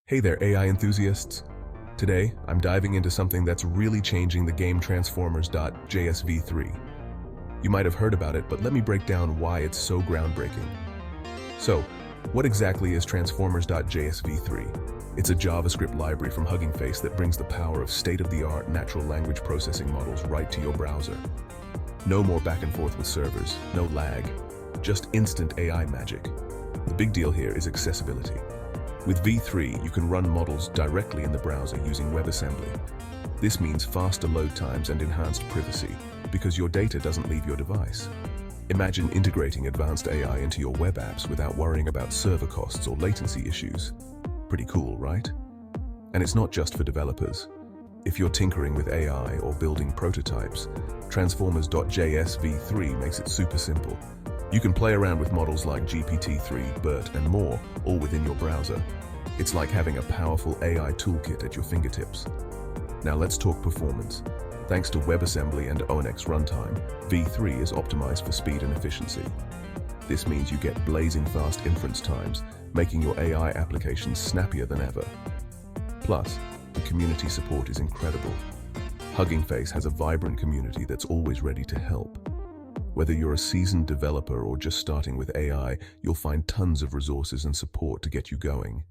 Hey there, AI enthusiasts. Today, I'm diving into something that's really changing the game Transformers.js v3. You might have heard about it, but let me break down why it's so groundbreaking. So, what exactly is Transformers.js v3? It's a JavaScript library from Hugging Face that brings the power of state-of-the-art natural language processing models right to your browser. No more back and forth with servers, no lag, just instant AI magic. The big deal here is accessibility. With v3, you can run models directly in the browser using WebAssembly. This means faster load times and enhanced privacy, because your data doesn't leave your device. Imagine integrating advanced AI into your web apps without worrying about server costs or latency issues. Pretty cool, right? And it's not just for developers. If you're tinkering with AI or building prototypes, Transformers.js v3 makes it super simple. You can play around with models like GPT-3, BERT, and more, all within your browser. It's like having a powerful AI toolkit at your fingertips. Now let's talk performance. Thanks to WebAssembly and ONX runtime, v3 is optimized for speed and efficiency. This means you get blazing fast inference times, making your AI applications snappier than ever. Plus, the community support is incredible. Hugging Face has a vibrant community that's always ready to help. Whether you're a seasoned developer or just starting with AI, you'll find tons of resources and support to get you going.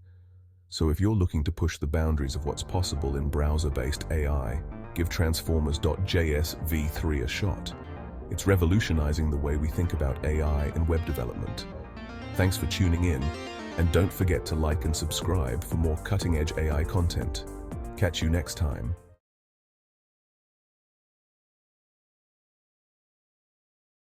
So if you're looking to push the boundaries of what's possible in browser-based AI, give Transformers.js v3 a shot. It's revolutionizing the way we think about AI and web development. Thanks for tuning in, and don't forget to like and subscribe for more cutting-edge AI content. Catch you next time.